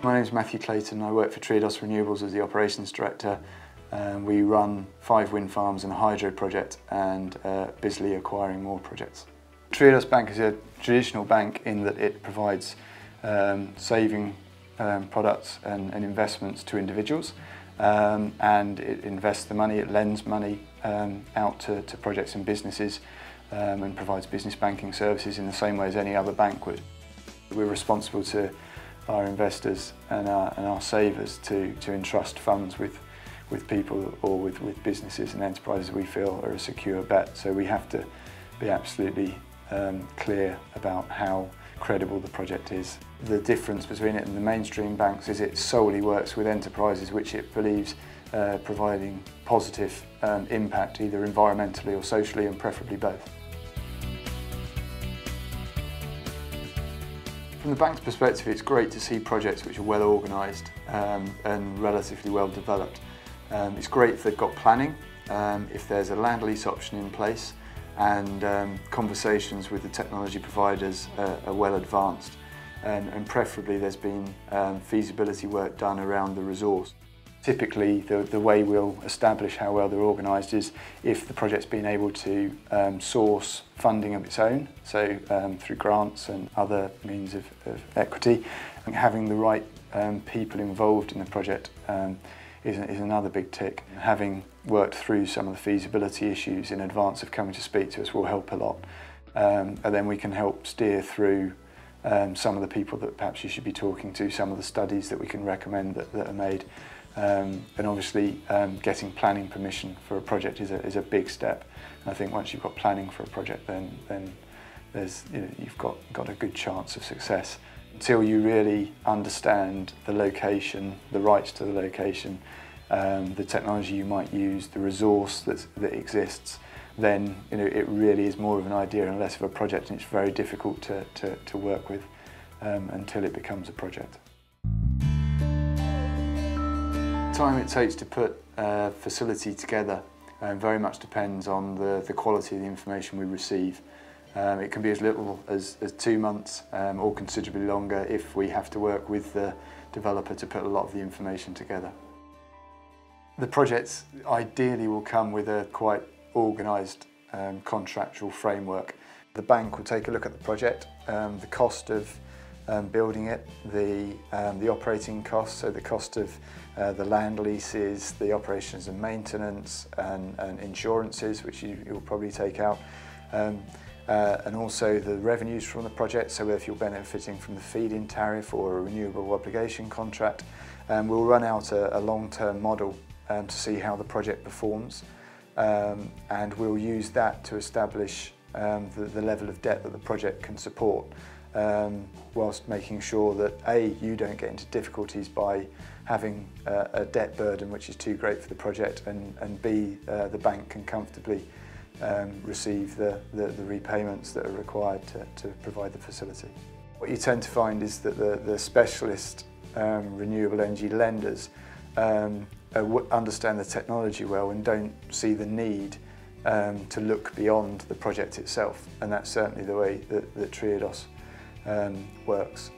My name is Matthew Clayton. I work for Triodos Renewables as the Operations Director. We run 5 wind farms and a hydro project and busily acquiring more projects. Triodos Bank is a traditional bank in that it provides saving products and investments to individuals, and it invests the money, it lends money out to projects and businesses, and provides business banking services in the same way as any other bank would. We're responsible to our investors and our savers to entrust funds with people or with businesses and enterprises we feel are a secure bet. So we have to be absolutely clear about how credible the project is. The difference between it and the mainstream banks is it solely works with enterprises which it believes providing positive impact, either environmentally or socially, and preferably both. From the bank's perspective, it's great to see projects which are well organised and relatively well developed. It's great if they've got planning, if there's a land lease option in place, and conversations with the technology providers are well advanced, and preferably there's been feasibility work done around the resource. Typically the way we'll establish how well they're organised is if the project's been able to source funding of its own, so through grants and other means of equity. And having the right people involved in the project is another big tick. Having worked through some of the feasibility issues in advance of coming to speak to us will help a lot. And then we can help steer through some of the people that perhaps you should be talking to, some of the studies that we can recommend that are made. And obviously getting planning permission for a project is a big step. And I think once you've got planning for a project, then there's, you've got a good chance of success. Until you really understand the location, the rights to the location, the technology you might use, the resource that exists, then it really is more of an idea and less of a project, and it's very difficult to work with until it becomes a project. The time it takes to put a facility together very much depends on the quality of the information we receive. It can be as little as 2 months or considerably longer if we have to work with the developer to put a lot of the information together. The projects ideally will come with a quite organised contractual framework. The bank will take a look at the project, the cost of building it, the operating costs, so the cost of the land leases, the operations and maintenance, and insurances, which you'll probably take out, and also the revenues from the project, so if you're benefiting from the feed-in tariff or a renewable obligation contract. We'll run out a long-term model to see how the project performs, and we'll use that to establish the level of debt that the project can support, whilst making sure that A, you don't get into difficulties by having a debt burden which is too great for the project, and B, the bank can comfortably receive the repayments that are required to provide the facility. What you tend to find is that the specialist renewable energy lenders understand the technology well and don't see the need to look beyond the project itself, and that's certainly the way that Triodos works.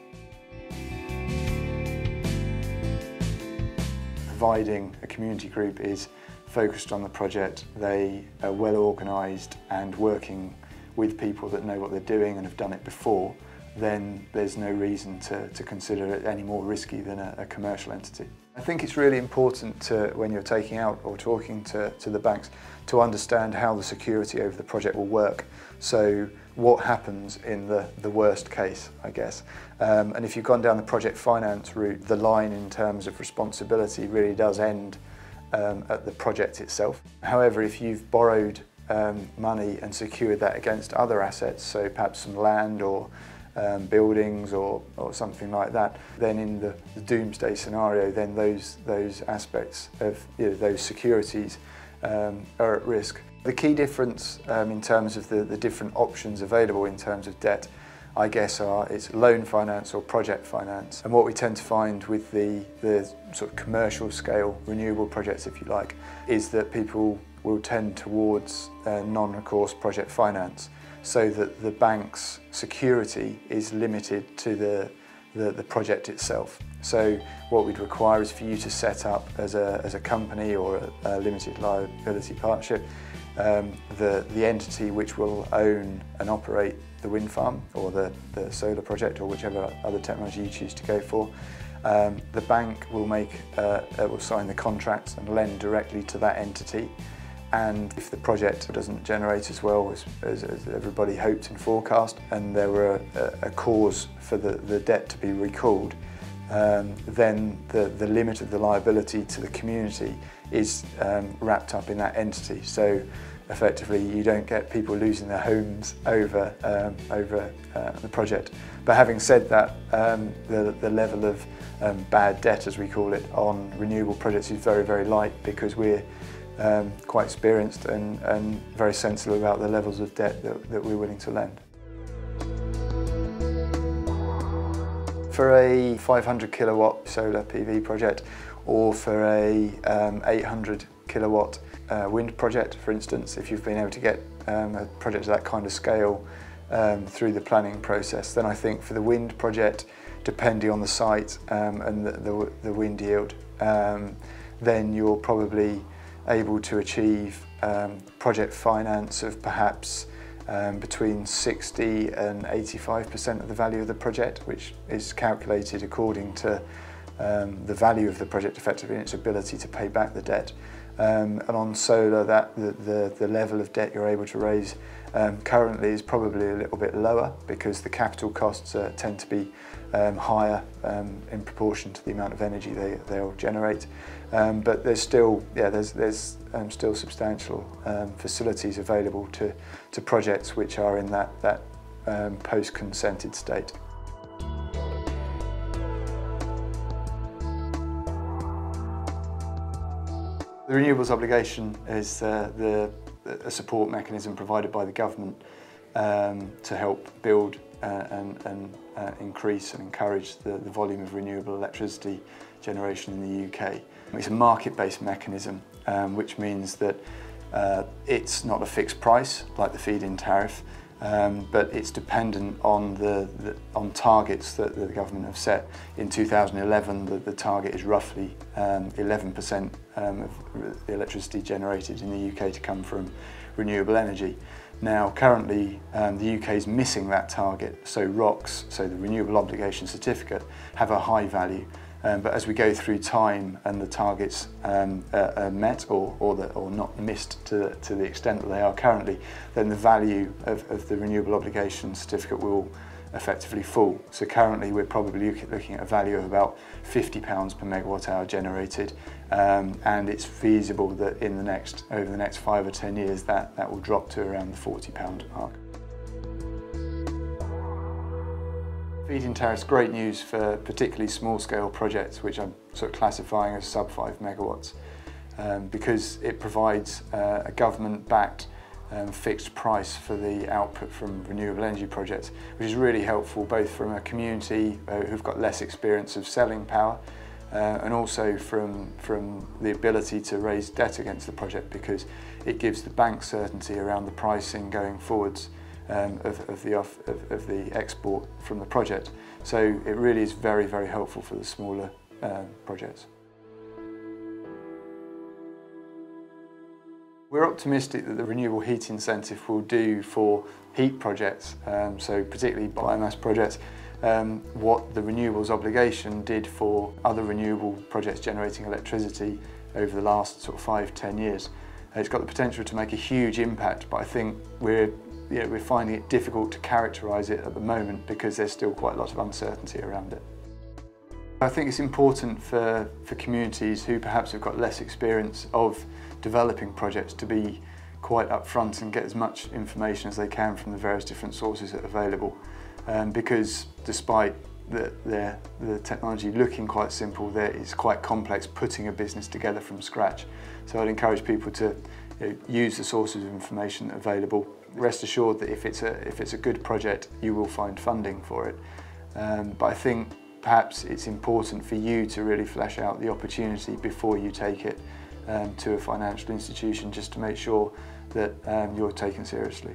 Providing a community group is focused on the project, they are well organised and working with people that know what they're doing and have done it before, then there's no reason to consider it any more risky than a commercial entity. I think it's really important when you're taking out or talking to the banks, to understand how the security over the project will work. So what happens in the worst case, I guess. And if you've gone down the project finance route, the line in terms of responsibility really does end at the project itself. However, if you've borrowed money and secured that against other assets, so perhaps some land or buildings or something like that, then in the doomsday scenario, then those aspects of those securities are at risk. The key difference in terms of the different options available in terms of debt, I guess, it's loan finance or project finance. And what we tend to find with the sort of commercial scale renewable projects, if you like, is that people will tend towards non-recourse project finance, so that the bank's security is limited to the project itself. So what we'd require is for you to set up as a company or a limited liability partnership the entity which will own and operate the wind farm or the solar project or whichever other technology you choose to go for. The bank will will sign the contracts and lend directly to that entity, and if the project doesn't generate as well as everybody hoped and forecast, and there were a cause for the debt to be recalled, then the limit of the liability to the community is wrapped up in that entity. So effectively you don't get people losing their homes over the project. But having said that, the level of bad debt, as we call it, on renewable projects is very, very light, because we're quite experienced and very sensible about the levels of debt that we're willing to lend. For a 500 kilowatt solar PV project, or for a 800 kilowatt wind project, for instance, if you've been able to get a project of that kind of scale through the planning process, then I think for the wind project, depending on the site and the wind yield, then you're probably able to achieve project finance of perhaps between 60 and 85% of the value of the project, which is calculated according to the value of the project effectively and its ability to pay back the debt. And on solar, the level of debt you're able to raise currently is probably a little bit lower, because the capital costs tend to be higher in proportion to the amount of energy they'll generate. But there's still, there's still substantial facilities available to projects which are in that post-consented state. The Renewables Obligation is a support mechanism provided by the government to help build and increase and encourage the volume of renewable electricity generation in the UK. It's a market-based mechanism, which means that it's not a fixed price like the feed-in tariff, but it's dependent on on targets that the government have set. In 2011, the target is roughly 11% of the electricity generated in the UK to come from renewable energy. Now, currently, the UK is missing that target, so ROCs, so the Renewable Obligation Certificate, have a high value. But as we go through time and the targets are met or not missed to the extent that they are currently, then the value of the Renewable Obligation Certificate will effectively fall. So currently we're probably looking at a value of about £50 per megawatt hour generated, and it's feasible that over the next 5 or 10 years that will drop to around the £40 mark. Feed-in tariff is great news for particularly small-scale projects, which I'm sort of classifying as sub 5 megawatts, because it provides a government-backed fixed price for the output from renewable energy projects, which is really helpful both from a community who've got less experience of selling power, and also from the ability to raise debt against the project, because it gives the bank certainty around the pricing going forwards of the export from the project. So it really is very, very helpful for the smaller projects. We're optimistic that the renewable heat incentive will do for heat projects, so particularly biomass projects, what the Renewables Obligation did for other renewable projects generating electricity over the last sort of 5–10 years. It's got the potential to make a huge impact, but I think we're finding it difficult to characterise it at the moment because there's still quite a lot of uncertainty around it. I think it's important for communities who perhaps have got less experience of developing projects to be quite upfront and get as much information as they can from the various different sources that are available. Because despite the technology looking quite simple, it's quite complex putting a business together from scratch. So I'd encourage people to use the sources of information that are available. Rest assured that if it's a good project, you will find funding for it. But I think perhaps it's important for you to really flesh out the opportunity before you take it to a financial institution, just to make sure that you're taken seriously.